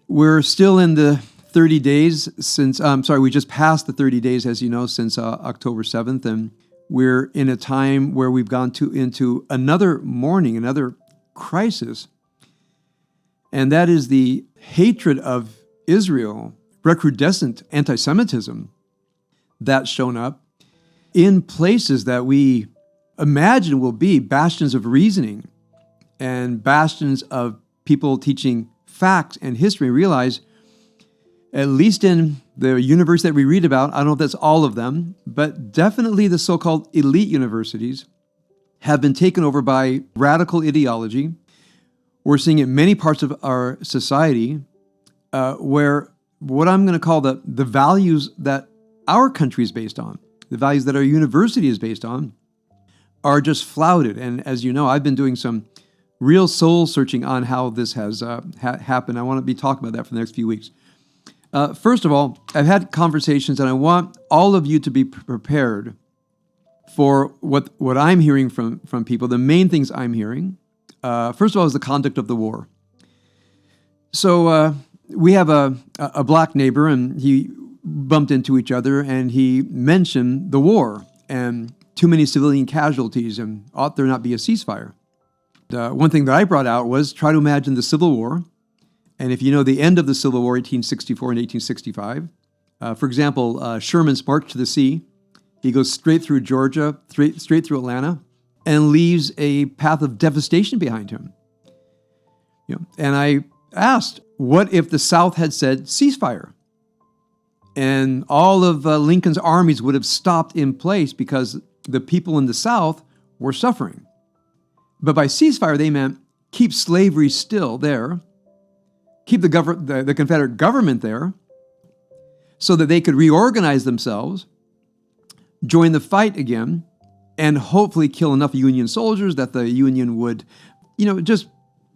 We're still in the 30 days since, we just passed the 30 days, as you know, since October 7th, and we're in a time where we've gone into another mourning, another crisis, and that is the hatred of Israel, recrudescent anti-Semitism that's shown up in places that we imagine will be bastions of reasoning and bastions of people teaching facts and history. Realize, at least in the universities that we read about, I don't know if that's all of them, but definitely the so-called elite universities have been taken over by radical ideology. We're seeing it in many parts of our society where what I'm going to call the values that our country is based on, the values that our university is based on, are just flouted. And as you know, I've been doing some real soul searching on how this has happened. I want to be talking about that for the next few weeks. First of all, I've had conversations, and I want all of you to be prepared for what I'm hearing from people. The main things I'm hearing, first of all, is the conduct of the war. So we have a black neighbor, and he bumped into each other, and he mentioned the war and too many civilian casualties, and ought there not be a ceasefire? One thing that I brought out was try to imagine the Civil War. And if you know the end of the Civil War, 1864 and 1865, for example, Sherman's march to the sea, he goes straight through Georgia, straight through Atlanta, and leaves a path of devastation behind him. And I asked, what if the South had said ceasefire? And all of Lincoln's armies would have stopped in place because the people in the South were suffering. But by ceasefire, they meant keep slavery still there, keep the Confederate government there so that they could reorganize themselves, join the fight again, and hopefully kill enough Union soldiers that the Union would, just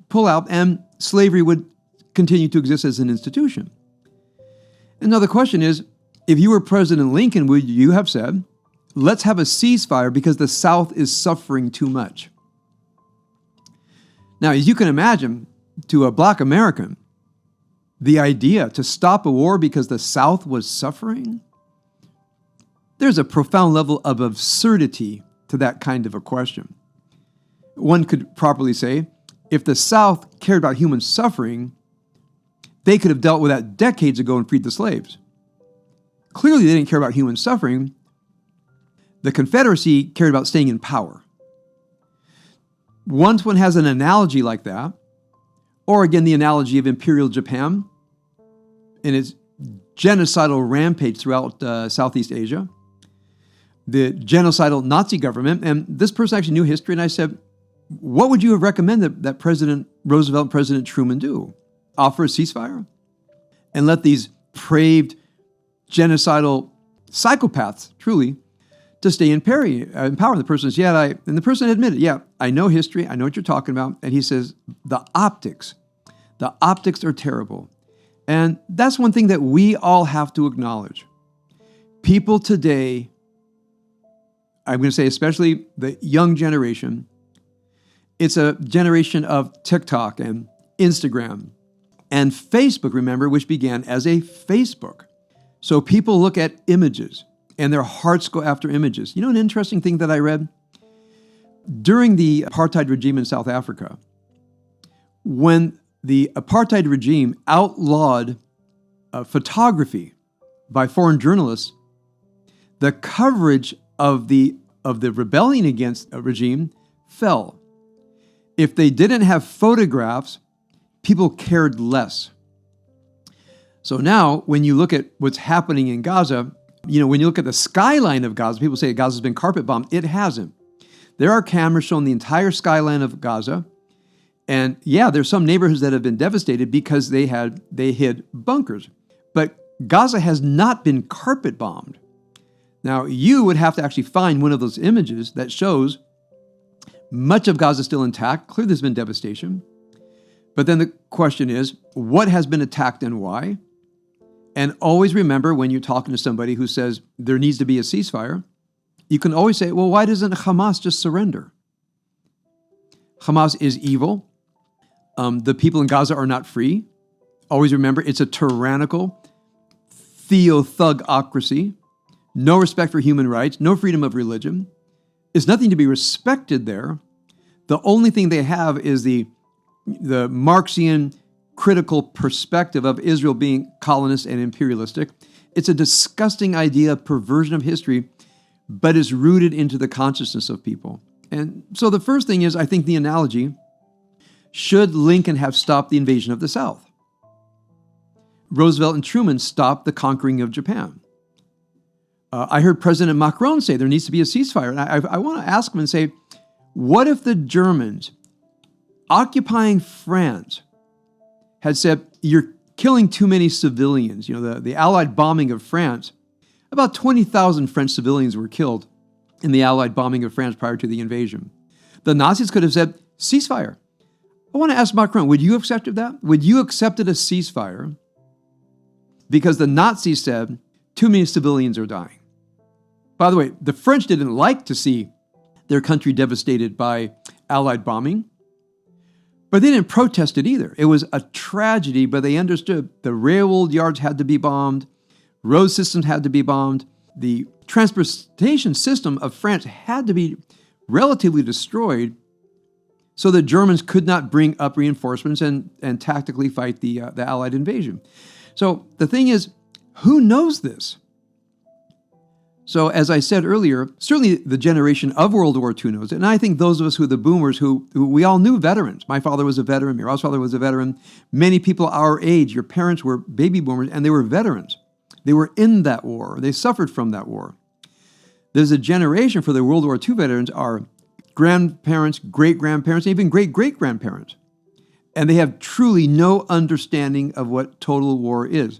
pull out and slavery would continue to exist as an institution. And now the question is, if you were President Lincoln, would you have said, let's have a ceasefire because the South is suffering too much? Now, as you can imagine, to a black American, the idea to stop a war because the South was suffering, there's a profound level of absurdity to that kind of a question. One could properly say, if the South cared about human suffering, they could have dealt with that decades ago and freed the slaves. Clearly, they didn't care about human suffering. The Confederacy cared about staying in power. Once one has an analogy like that, or again, the analogy of Imperial Japan in its genocidal rampage throughout Southeast Asia, the genocidal Nazi government, and this person actually knew history, and I said, what would you have recommended that President Roosevelt and President Truman do? Offer a ceasefire? And let these depraved, genocidal psychopaths, truly, to stay in power. The person says, and the person admitted, I know history, I know what you're talking about. And he says, the optics are terrible. And that's one thing that we all have to acknowledge. People today, I'm going to say especially the young generation, it's a generation of TikTok and Instagram and Facebook, remember, which began as a Facebook. So people look at images and their hearts go after images. You know an interesting thing that I read? During the apartheid regime in South Africa, when the apartheid regime outlawed photography by foreign journalists, the coverage of the rebellion against a regime fell. If they didn't have photographs, people cared less. So now, when you look at what's happening in Gaza, when you look at the skyline of Gaza, people say Gaza's been carpet bombed. It hasn't. There are cameras showing the entire skyline of Gaza. And there's some neighborhoods that have been devastated because they hid bunkers. But Gaza has not been carpet bombed. Now, you would have to actually find one of those images that shows much of Gaza still intact. Clearly, there's been devastation. But then the question is, what has been attacked and why? And always remember, when you're talking to somebody who says there needs to be a ceasefire, you can always say, well, why doesn't Hamas just surrender? Hamas is evil. The people in Gaza are not free. Always remember, it's a tyrannical theo-thugocracy, no respect for human rights, no freedom of religion. There's nothing to be respected there. The only thing they have is the Marxian critical perspective of Israel being colonist and imperialistic. It's a disgusting idea, perversion of history, but it's rooted into the consciousness of people. And so the first thing is, I think the analogy, should Lincoln have stopped the invasion of the South? Roosevelt and Truman stopped the conquering of Japan. I heard President Macron say there needs to be a ceasefire. And I want to ask him and say, what if the Germans occupying France had said, you're killing too many civilians? You know, the Allied bombing of France, about 20,000 French civilians were killed in the Allied bombing of France prior to the invasion. The Nazis could have said, ceasefire. I want to ask Macron, would you have accepted that? Would you have accepted a ceasefire because the Nazis said, too many civilians are dying? By the way, the French didn't like to see their country devastated by Allied bombing, but they didn't protest it either. It was a tragedy, but they understood the railroad yards had to be bombed, road systems had to be bombed, the transportation system of France had to be relatively destroyed so the Germans could not bring up reinforcements and tactically fight the Allied invasion. So the thing is, who knows this? So as I said earlier, certainly the generation of World War II knows it. And I think those of us who are the boomers who we all knew veterans. My father was a veteran. Miro's father was a veteran. Many people our age, your parents were baby boomers, and they were veterans. They were in that war. They suffered from that war. There's a generation for the World War II veterans are grandparents, great-grandparents, and even great-great-grandparents. And they have truly no understanding of what total war is.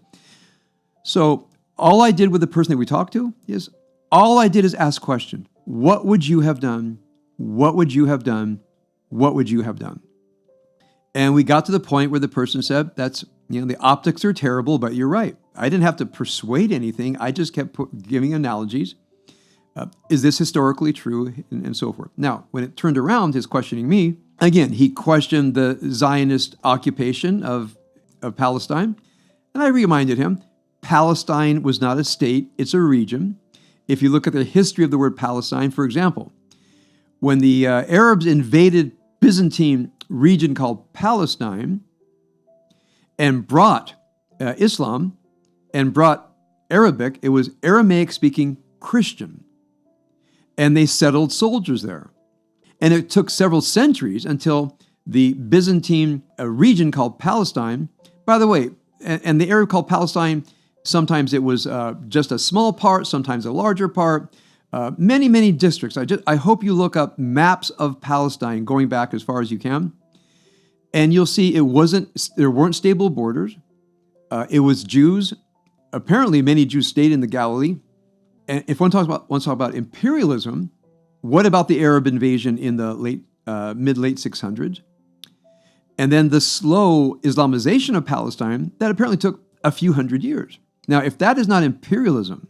So all I did with the person that we talked to is, all I did is ask questions. What would you have done? What would you have done? What would you have done? And we got to the point where the person said, the optics are terrible, but you're right. I didn't have to persuade anything. I just kept giving analogies. Is this historically true? And so forth. Now, when it turned around, his questioning me, again, he questioned the Zionist occupation of Palestine. And I reminded him, Palestine was not a state, it's a region. If you look at the history of the word Palestine, for example, when the Arabs invaded Byzantine region called Palestine and brought Islam and brought Arabic, it was Aramaic-speaking Christian. And they settled soldiers there. And it took several centuries until the Byzantine region called Palestine, by the way, and the area called Palestine, sometimes it was just a small part, sometimes a larger part, many, many districts. I hope you look up maps of Palestine going back as far as you can, and you'll see there weren't stable borders. It was Jews. Apparently, many Jews stayed in the Galilee. And if one talks about imperialism, what about the Arab invasion in the mid-late 600s? And then the slow Islamization of Palestine that apparently took a few hundred years. Now, if that is not imperialism,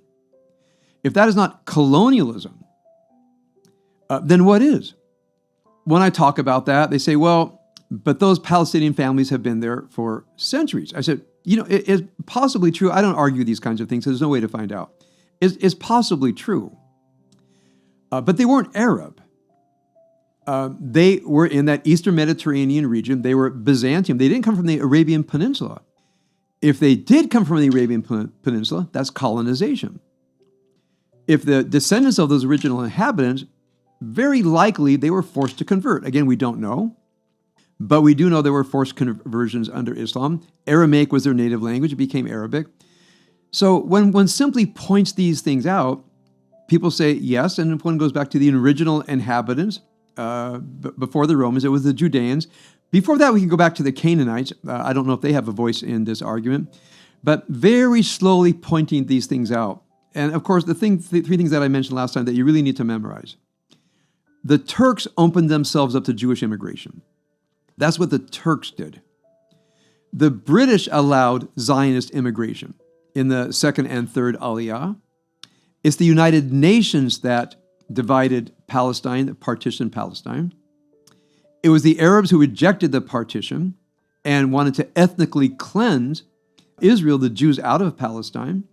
if that is not colonialism, then what is? When I talk about that, they say, well, but those Palestinian families have been there for centuries. I said, it is possibly true. I don't argue these kinds of things. So there's no way to find out. It's possibly true. But they weren't Arab. They were in that Eastern Mediterranean region. They were Byzantium. They didn't come from the Arabian Peninsula. If they did come from the Arabian Peninsula, that's colonization. If the descendants of those original inhabitants, very likely they were forced to convert. Again, we don't know, but we do know there were forced conversions under Islam. Aramaic was their native language. It became Arabic. So when one simply points these things out, people say yes, and if one goes back to the original inhabitants, before the Romans, it was the Judeans. Before that, we can go back to the Canaanites. I don't know if they have a voice in this argument, but very slowly pointing these things out. And of course, the three things that I mentioned last time that you really need to memorize. The Turks opened themselves up to Jewish immigration. That's what the Turks did. The British allowed Zionist immigration in the second and third Aliyah. It's the United Nations that divided Palestine, partitioned Palestine. It was the Arabs who rejected the partition and wanted to ethnically cleanse Israel, the Jews, out of Palestine,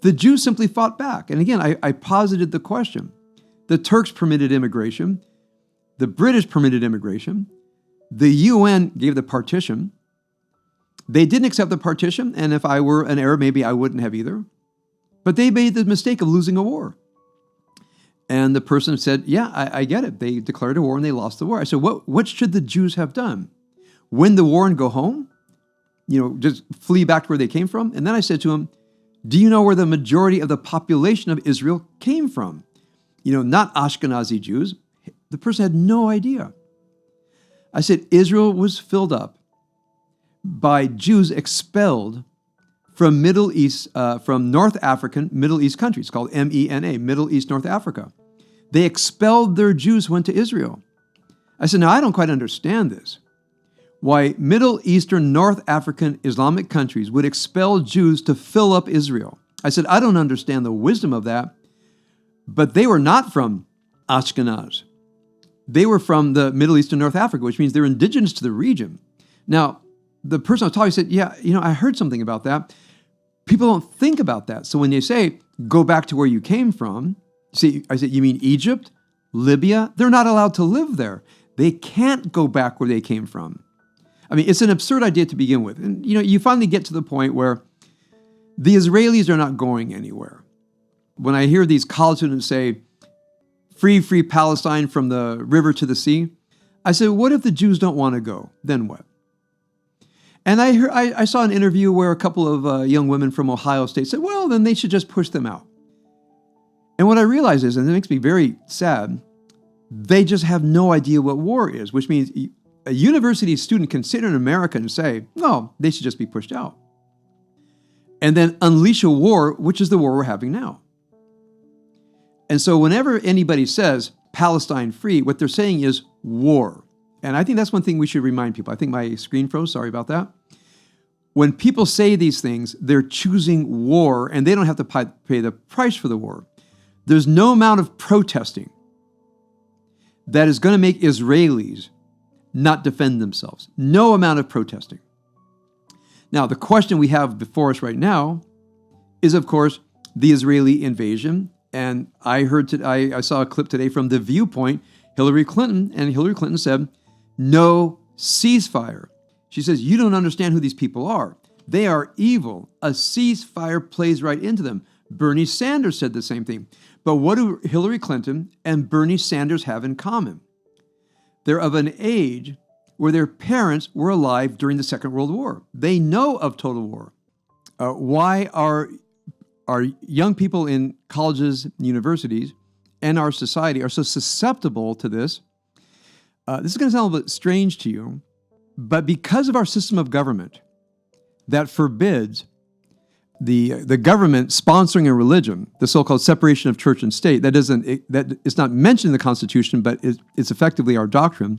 the Jews simply fought back. And again, I posited the question. The Turks permitted immigration. The British permitted immigration. The UN gave the partition. They didn't accept the partition, and if I were an Arab, maybe I wouldn't have either. But they made the mistake of losing a war. And the person said, yeah, I get it. They declared a war and they lost the war. I said, what should the Jews have done? Win the war and go home? Just flee back to where they came from? And then I said to him, do you know where the majority of the population of Israel came from? Not Ashkenazi Jews. The person had no idea. I said, Israel was filled up by Jews expelled from Middle East, from North African Middle East countries called MENA, Middle East, North Africa. They expelled their Jews who went to Israel. I said, now I don't quite understand this. Why Middle Eastern, North African Islamic countries would expel Jews to fill up Israel. I said, I don't understand the wisdom of that, but they were not from Ashkenaz. They were from the Middle East and North Africa, which means they're indigenous to the region. Now, the person I was talking to said, yeah, I heard something about that. People don't think about that. So when they say, go back to where you came from, I said, you mean Egypt, Libya? They're not allowed to live there. They can't go back where they came from. I mean, it's an absurd idea to begin with. And, you finally get to the point where the Israelis are not going anywhere. When I hear these college students say, free Palestine from the river to the sea, I say, what if the Jews don't want to go? Then what? And I saw an interview where a couple of young women from Ohio State said, well, then they should just push them out. And what I realize is, and it makes me very sad, they just have no idea what war is, which means a university student can sit in America and say, no, they should just be pushed out. And then unleash a war, which is the war we're having now. And so whenever anybody says Palestine free, what they're saying is war. And I think that's one thing we should remind people. I think my screen froze. Sorry about that. When people say these things, they're choosing war, and they don't have to pay the price for the war. There's no amount of protesting that is going to make Israelis not defend themselves. No amount of protesting. Now, the question we have before us right now is, of course, the Israeli invasion. And I saw a clip today from The Viewpoint, Hillary Clinton, and Hillary Clinton said, no ceasefire. She says, you don't understand who these people are. They are evil. A ceasefire plays right into them. Bernie Sanders said the same thing. But what do Hillary Clinton and Bernie Sanders have in common? They're of an age where their parents were alive during the Second World War. They know of total war. Why are young people in colleges, universities, and our society are so susceptible to this? This is going to sound a little bit strange to you, but because of our system of government that forbids the government sponsoring a religion, the so-called separation of church and state, that it's not mentioned in the Constitution, but it's effectively our doctrine.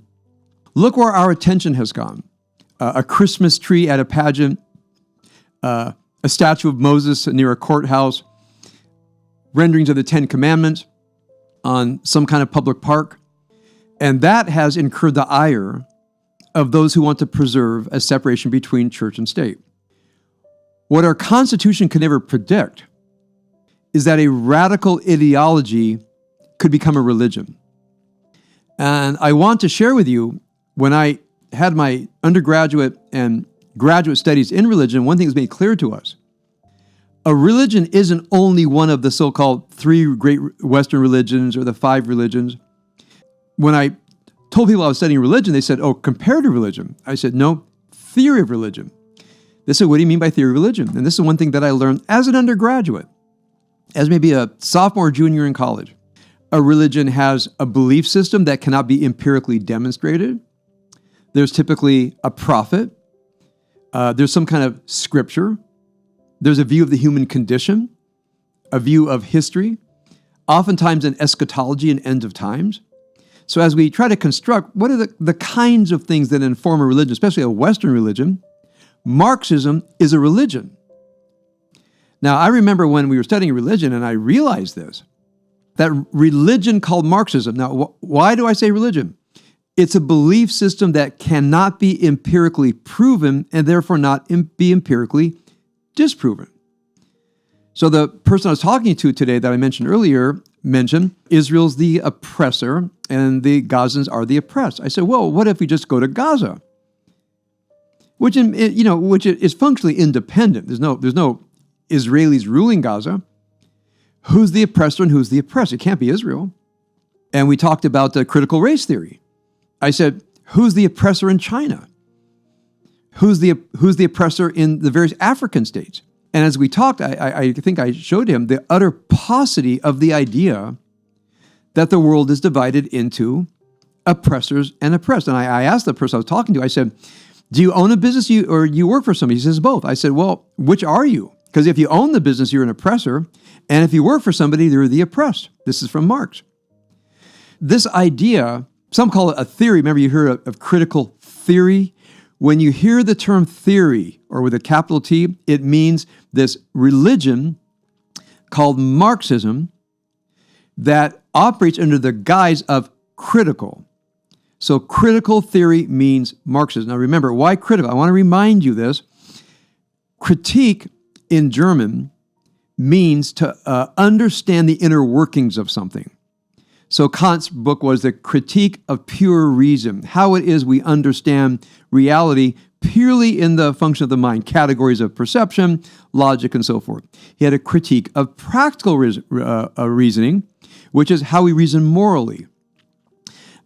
Look where our attention has gone. A Christmas tree at a pageant, a statue of Moses near a courthouse, renderings of the Ten Commandments on some kind of public park. And that has incurred the ire of those who want to preserve a separation between church and state. What our Constitution can never predict is that a radical ideology could become a religion. And I want to share with you, when I had my undergraduate and graduate studies in religion, one thing was made clear to us. A religion isn't only one of the so-called 3 great Western religions or the 5 religions. When I told people I was studying religion, they said, oh, comparative religion. I said, no, theory of religion. They said, what do you mean by theory of religion? And this is one thing that I learned as an undergraduate, as maybe a sophomore or junior in college. A religion has a belief system that cannot be empirically demonstrated. There's typically a prophet. There's some kind of scripture. There's a view of the human condition, a view of history, oftentimes an eschatology and end of times. So as we try to construct what are the kinds of things that inform a religion, especially a Western religion, Marxism is a religion. Now, I remember when we were studying religion and I realized this, that religion called Marxism. Now, why do I say religion? It's a belief system that cannot be empirically proven and therefore not be empirically disproven. So the person I was talking to today that I mentioned earlier mentioned Israel's the oppressor and the Gazans are the oppressed. I said, well, what if we just go to Gaza? Which is functionally independent. There's no Israelis ruling Gaza. Who's the oppressor and who's the oppressed? It can't be Israel. And we talked about the critical race theory. I said, who's the oppressor in China? Who's the oppressor in the various African states? And as we talked, I think I showed him the utter paucity of the idea that the world is divided into oppressors and oppressed. And I asked the person I was talking to, I said, do you own a business or you work for somebody? He says, both. I said, well, which are you? Because if you own the business, you're an oppressor. And if you work for somebody, you're the oppressed. This is from Marx. This idea, some call it a theory. Remember, you hear of critical theory. When you hear the term theory, or with a capital T, it means this religion called Marxism that operates under the guise of critical. So critical theory means Marxism. Now remember, why critical? I want to remind you this. Critique in German means to understand the inner workings of something. So Kant's book was the Critique of Pure Reason, how it is we understand reality purely in the function of the mind, categories of perception, logic, and so forth. He had a critique of practical reasoning, which is how we reason morally.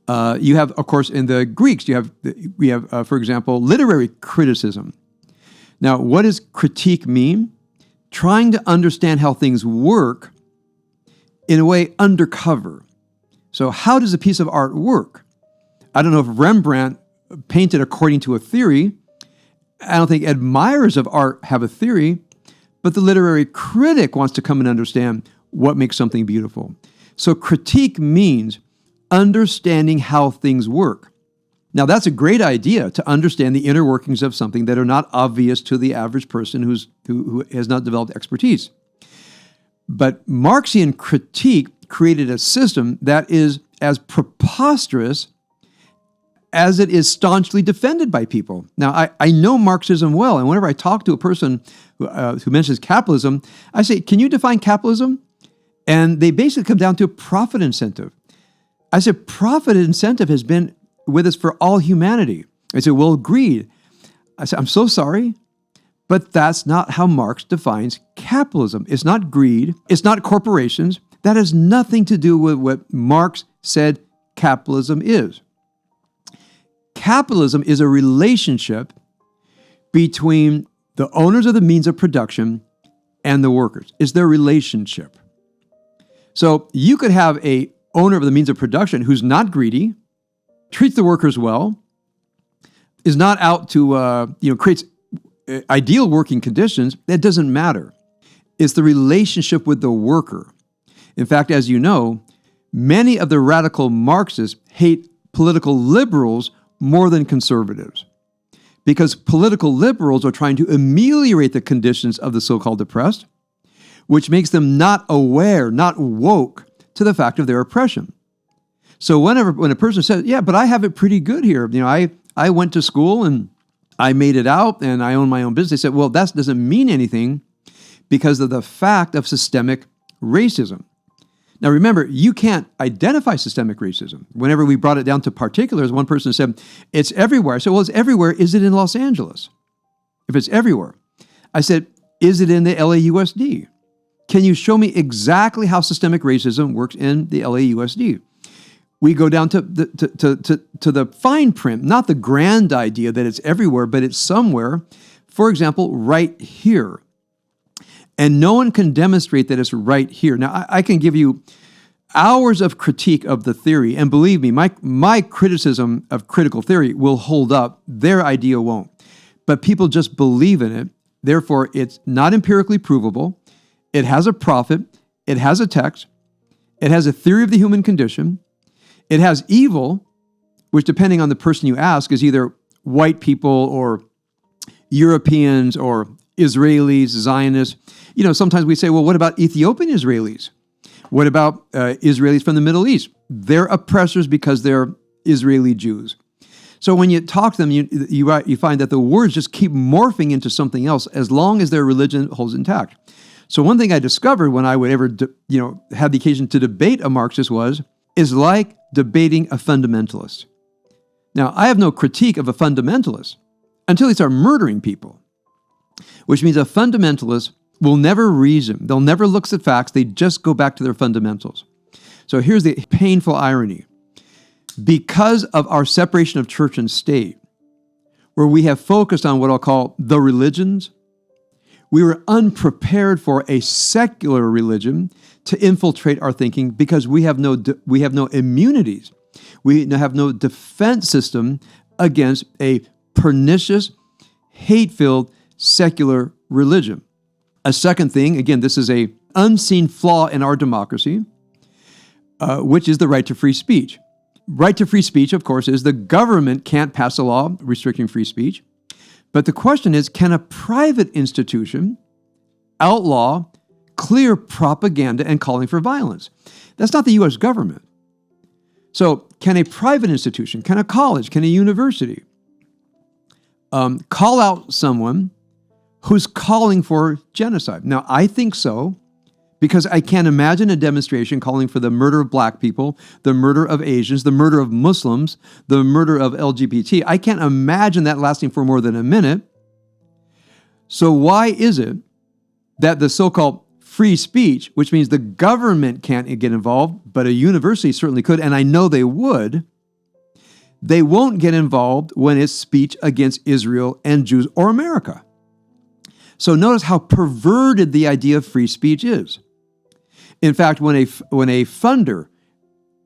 You have, of course, in the Greeks, we have, for example, literary criticism. Now, what does critique mean? Trying to understand how things work in a way undercover. So how does a piece of art work? I don't know if Rembrandt painted according to a theory. I don't think admirers of art have a theory, but the literary critic wants to come and understand what makes something beautiful. So critique means understanding how things work. Now, that's a great idea, to understand the inner workings of something that are not obvious to the average person who has not developed expertise. But Marxian critique created a system that is as preposterous as it is staunchly defended by people. Now, I know Marxism well, and whenever I talk to a person who mentions capitalism, I say, can you define capitalism? And they basically come down to a profit incentive. I said, profit incentive has been with us for all humanity. I said, well, greed. I said, I'm so sorry, but that's not how Marx defines capitalism. It's not greed. It's not corporations. That has nothing to do with what Marx said capitalism is. Capitalism is a relationship between the owners of the means of production and the workers. It's their relationship. So you could have a owner of the means of production who's not greedy, treats the workers well, is not out to creates ideal working conditions. That doesn't matter. It's the relationship with the worker. In fact, as you know, many of the radical Marxists hate political liberals more than conservatives, because political liberals are trying to ameliorate the conditions of the so-called oppressed, which makes them not aware, not woke to the fact of their oppression. So when a person says, yeah, but I have it pretty good here. I went to school and I made it out and I own my own business. They said, well, that doesn't mean anything because of the fact of systemic racism. Now, remember, you can't identify systemic racism. Whenever we brought it down to particulars, one person said, it's everywhere. I said, well, it's everywhere. Is it in Los Angeles? If it's everywhere. I said, is it in the LAUSD? Can you show me exactly how systemic racism works in the LAUSD? We go down to the fine print, not the grand idea that it's everywhere, but it's somewhere. For example, right here. And no one can demonstrate that it's right here. Now, I can give you hours of critique of the theory, and believe me, my criticism of critical theory will hold up. Their idea won't. But people just believe in it. Therefore, it's not empirically provable. It has a profit. It has a text. It has a theory of the human condition. It has evil, which, depending on the person you ask, is either white people or Europeans or Israelis, Zionists. Sometimes we say, well, what about Ethiopian Israelis? What about Israelis from the Middle East? They're oppressors because they're Israeli Jews. So when you talk to them, you find that the words just keep morphing into something else as long as their religion holds intact. So one thing I discovered when I would ever, have the occasion to debate a Marxist is like debating a fundamentalist. Now, I have no critique of a fundamentalist until they start murdering people, which means a fundamentalist will never reason. They'll never look at facts. They just go back to their fundamentals. So here's the painful irony. Because of our separation of church and state, where we have focused on what I'll call the religions, we were unprepared for a secular religion to infiltrate our thinking because we have no immunities. We have no defense system against a pernicious, hate-filled, secular religion. A second thing, again, this is an unseen flaw in our democracy, which is the right to free speech. Right to free speech, of course, is the government can't pass a law restricting free speech. But the question is, can a private institution outlaw clear propaganda and calling for violence? That's not the U.S. government. So can a private institution, can a college, can a university call out someone who's calling for genocide? Now, I think so, because I can't imagine a demonstration calling for the murder of black people, the murder of Asians, the murder of Muslims, the murder of LGBT. I can't imagine that lasting for more than a minute. So why is it that the so-called free speech, which means the government can't get involved, but a university certainly could, and I know they would, they won't get involved when it's speech against Israel and Jews or America? So notice how perverted the idea of free speech is. In fact, when a funder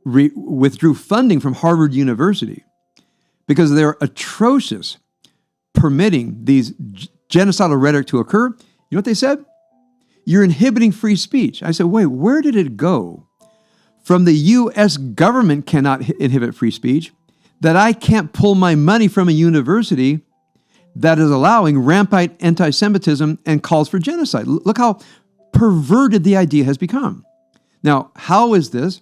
withdrew funding from Harvard University because they're atrocious permitting these genocidal rhetoric to occur, you know what they said? You're inhibiting free speech. I said, wait, where did it go from the U.S. government cannot inhibit free speech, that I can't pull my money from a university that is allowing rampant anti-Semitism and calls for genocide? Look how perverted the idea has become. Now, how is this?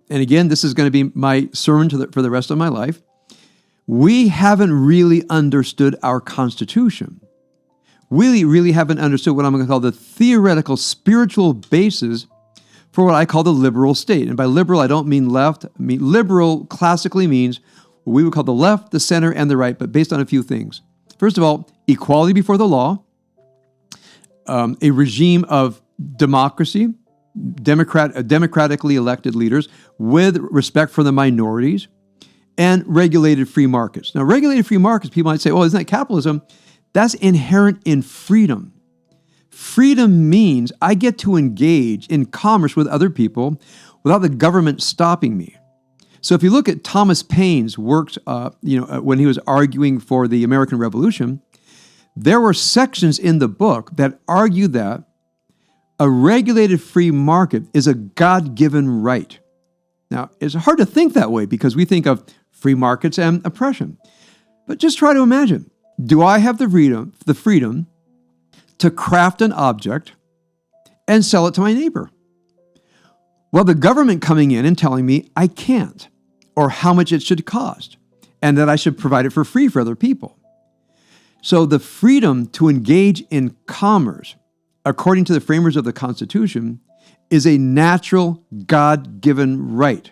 And again, this is going to be my sermon for the rest of my life. We haven't really understood our Constitution. We really haven't understood what I'm going to call the theoretical spiritual basis for what I call the liberal state. And by liberal, I don't mean left. I mean, liberal classically means what we would call the left, the center, and the right, but based on a few things. First of all, equality before the law, a regime of democracy, democratically elected leaders with respect for the minorities, and regulated free markets. Now, regulated free markets, people might say, well, isn't that capitalism? That's inherent in freedom. Freedom means I get to engage in commerce with other people without the government stopping me. So if you look at Thomas Paine's works, when he was arguing for the American Revolution, there were sections in the book that argue that a regulated free market is a God-given right. Now, it's hard to think that way because we think of free markets and oppression. But just try to imagine, do I have the freedom to craft an object and sell it to my neighbor? Well, the government coming in and telling me I can't, or how much it should cost, and that I should provide it for free for other people. So the freedom to engage in commerce, according to the framers of the Constitution, is a natural God-given right.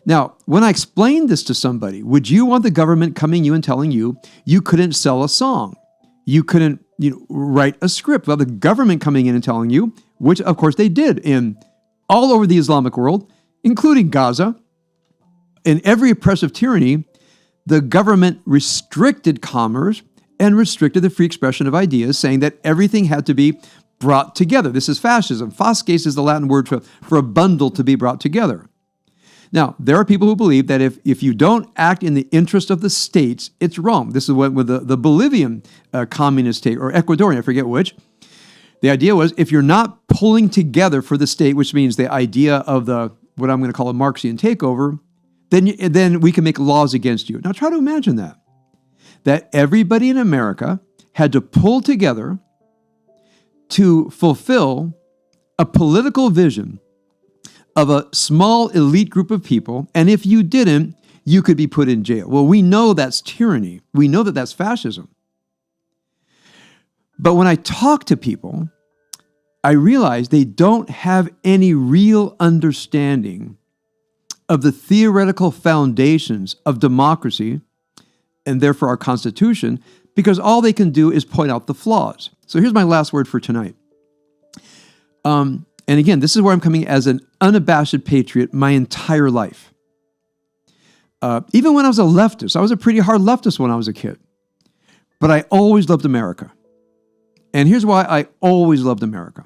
Now, when I explain this to somebody, would you want the government coming you and telling you you couldn't sell a song? You couldn't write a script? Well, the government coming in and telling you, which of course they did in all over the Islamic world, including Gaza. In every oppressive tyranny, the government restricted commerce and restricted the free expression of ideas, saying that everything had to be brought together. This is fascism. Fasces is the Latin word for a bundle to be brought together. Now, there are people who believe that if you don't act in the interest of the states, it's wrong. This is what with the Bolivian communist state, or Ecuadorian, I forget which. The idea was if you're not pulling together for the state, which means the idea of what I'm going to call a Marxian takeover, then we can make laws against you. Now try to imagine that everybody in America had to pull together to fulfill a political vision of a small elite group of people, and if you didn't, you could be put in jail. Well, we know that's tyranny. We know that that's fascism. But when I talk to people, I realize they don't have any real understanding of the theoretical foundations of democracy and therefore our Constitution, because all they can do is point out the flaws. So here's my last word for tonight. And again, this is where I'm coming as an unabashed patriot my entire life. Even when I was a leftist, I was a pretty hard leftist when I was a kid. But I always loved America. And here's why I always loved America.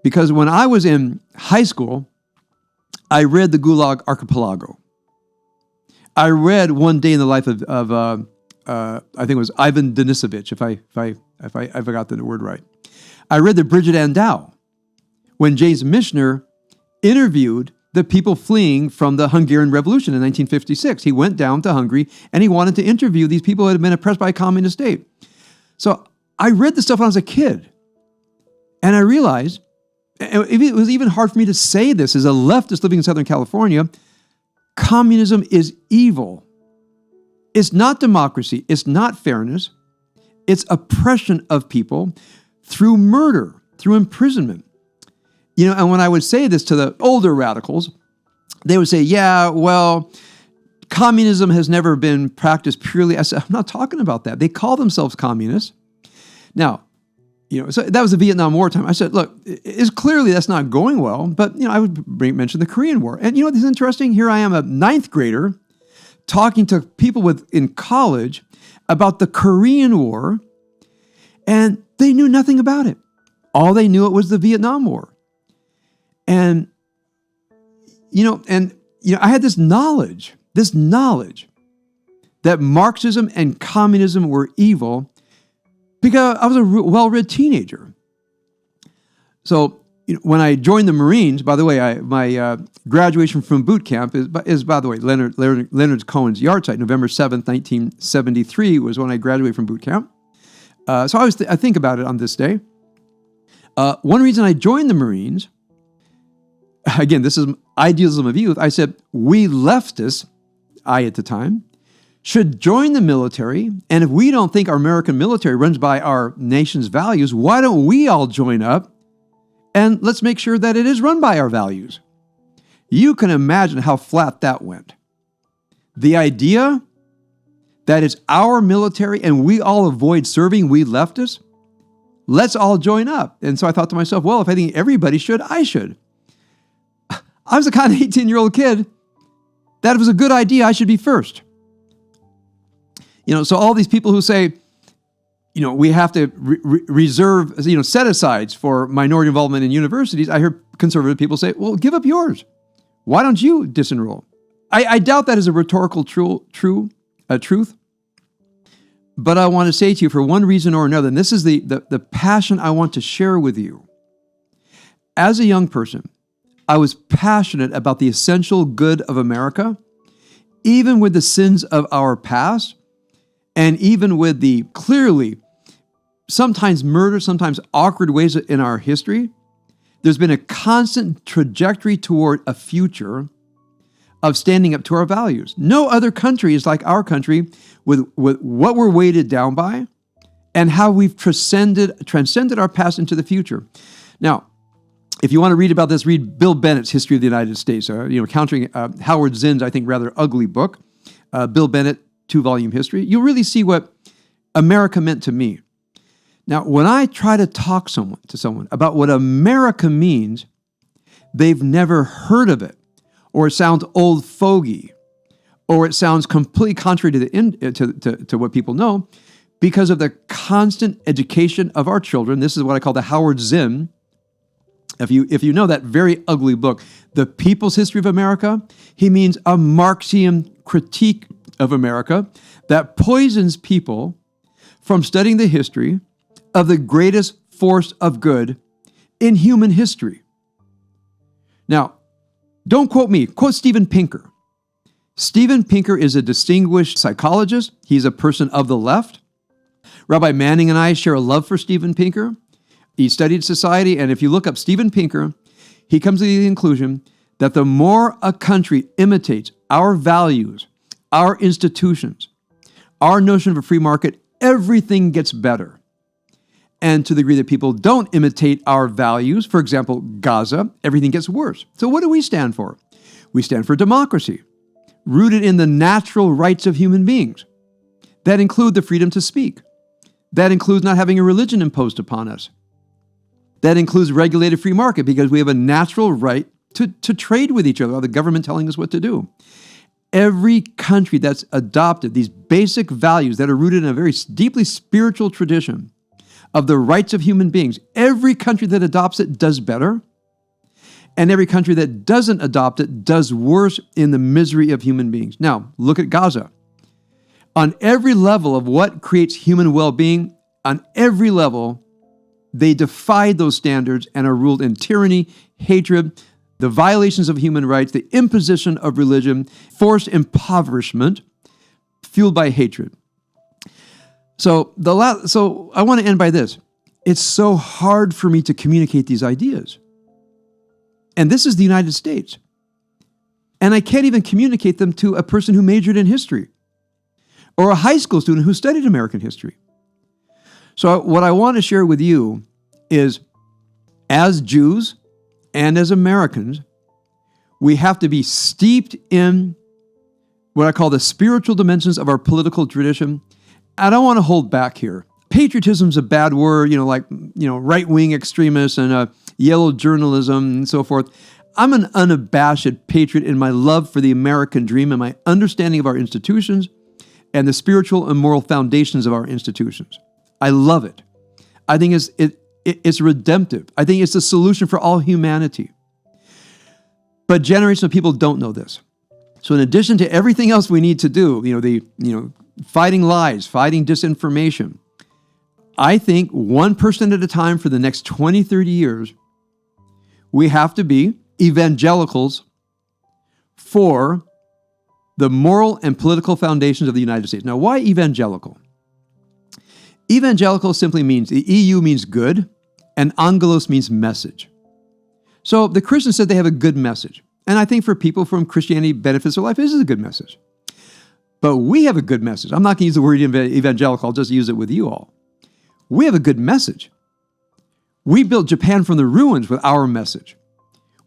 Because when I was in high school, I read the Gulag Archipelago. I read One Day in the Life of I think it was Ivan Denisovich, if I got the word right. I read the Bridget Andau, when James Michener interviewed the people fleeing from the Hungarian Revolution in 1956. He went down to Hungary and he wanted to interview these people who had been oppressed by a communist state. So I read this stuff when I was a kid, and I realized, it was even hard for me to say this as a leftist living in Southern California, communism is evil. It's not democracy. It's not fairness. It's oppression of people through murder, through imprisonment. And when I would say this to the older radicals, they would say, yeah, well, communism has never been practiced purely. I said, I'm not talking about that. They call themselves communists. Now, so that was the Vietnam War time. I said, look, it's clearly that's not going well, but, I would mention the Korean War. And what is interesting? Here I am, a ninth grader, talking to people in college about the Korean War, and they knew nothing about it. All they knew it was the Vietnam War. And, I had this knowledge that Marxism and communism were evil because I was a well-read teenager. So when I joined the Marines, by the way, my graduation from boot camp is by the way, Leonard Cohen's yard site, November 7th, 1973 was when I graduated from boot camp. So I think about it on this day. One reason I joined the Marines, again, this is idealism of youth. I said, we leftists, I at the time, should join the military. And if we don't think our American military runs by our nation's values, why don't we all join up and let's make sure that it is run by our values? You can imagine how flat that went. The idea that it's our military and we all avoid serving, we leftists, let's all join up. And so I thought to myself, well, if I think everybody should, I should. I was the kind of 18-year-old kid that it was a good idea, I should be first. So all these people who say, we have to reserve, set-asides for minority involvement in universities, I hear conservative people say, well, give up yours. Why don't you disenroll? I doubt that is a rhetorical truth. But I want to say to you, for one reason or another, and this is the passion I want to share with you. As a young person, I was passionate about the essential good of America, even with the sins of our past, and even with the clearly sometimes murder, sometimes awkward ways in our history. There's been a constant trajectory toward a future of standing up to our values. No other country is like our country with what we're weighted down by and how we've transcended our past into the future. Now, if you want to read about this, read Bill Bennett's History of the United States, countering Howard Zinn's, I think, rather ugly book, Bill Bennett, 2-volume history. You'll really see what America meant to me. Now, when I try to talk to someone about what America means, they've never heard of it, or it sounds old fogey, or it sounds completely contrary to what people know, because of the constant education of our children. This is what I call the Howard Zinn. If you know that very ugly book, The People's History of America, he means a Marxian critique of America that poisons people from studying the history of the greatest force of good in human history. Now, don't quote me, quote Steven Pinker. Steven Pinker is a distinguished psychologist. He's a person of the left. Rabbi Manning and I share a love for Steven Pinker. He studied society, and if you look up Steven Pinker, he comes to the conclusion that the more a country imitates our values, our institutions, our notion of a free market, everything gets better. And to the degree that people don't imitate our values, for example, Gaza, everything gets worse. So what do we stand for? We stand for democracy, rooted in the natural rights of human beings. That include the freedom to speak. That includes not having a religion imposed upon us. That includes regulated free market because we have a natural right to trade with each other without the government telling us what to do. Every country that's adopted these basic values that are rooted in a very deeply spiritual tradition of the rights of human beings, every country that adopts it does better, and every country that doesn't adopt it does worse in the misery of human beings. Now, look at Gaza. On every level of what creates human well-being, on every level, they defied those standards and are ruled in tyranny, hatred, the violations of human rights, the imposition of religion, forced impoverishment, fueled by hatred. So I want to end by this. It's so hard for me to communicate these ideas. And this is the United States. And I can't even communicate them to a person who majored in history or a high school student who studied American history. So what I want to share with you is, as Jews and as Americans, we have to be steeped in what I call the spiritual dimensions of our political tradition. I don't want to hold back here. Patriotism is a bad word, right-wing extremists and yellow journalism and so forth. I'm an unabashed patriot in my love for the American dream and my understanding of our institutions and the spiritual and moral foundations of our institutions. I love it. I think it's redemptive. I think it's the solution for all humanity. But generations of people don't know this. So in addition to everything else we need to do, fighting lies, fighting disinformation, I think one person at a time for the next 20, 30 years, we have to be evangelicals for the moral and political foundations of the United States. Now, why evangelical? Evangelical simply means, the EU means good, and angelos means message. So the Christians said they have a good message. And I think for people from Christianity benefits their life, this is a good message. But we have a good message. I'm not going to use the word evangelical, I'll just use it with you all. We have a good message. We built Japan from the ruins with our message.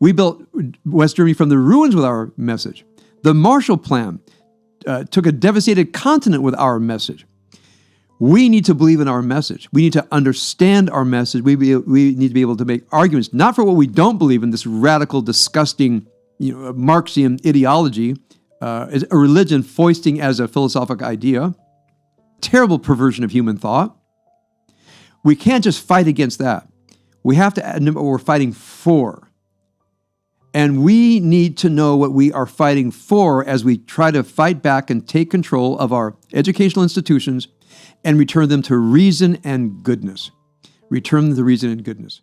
We built West Germany from the ruins with our message. The Marshall Plan took a devastated continent with our message. We need to believe in our message. We need to understand our message. We need to be able to make arguments, not for what we don't believe in, this radical, disgusting, Marxian ideology, a religion foisting as a philosophical idea, terrible perversion of human thought. We can't just fight against that. We have to know what we're fighting for. And we need to know what we are fighting for as we try to fight back and take control of our educational institutions and return them to reason and goodness. Return them to reason and goodness.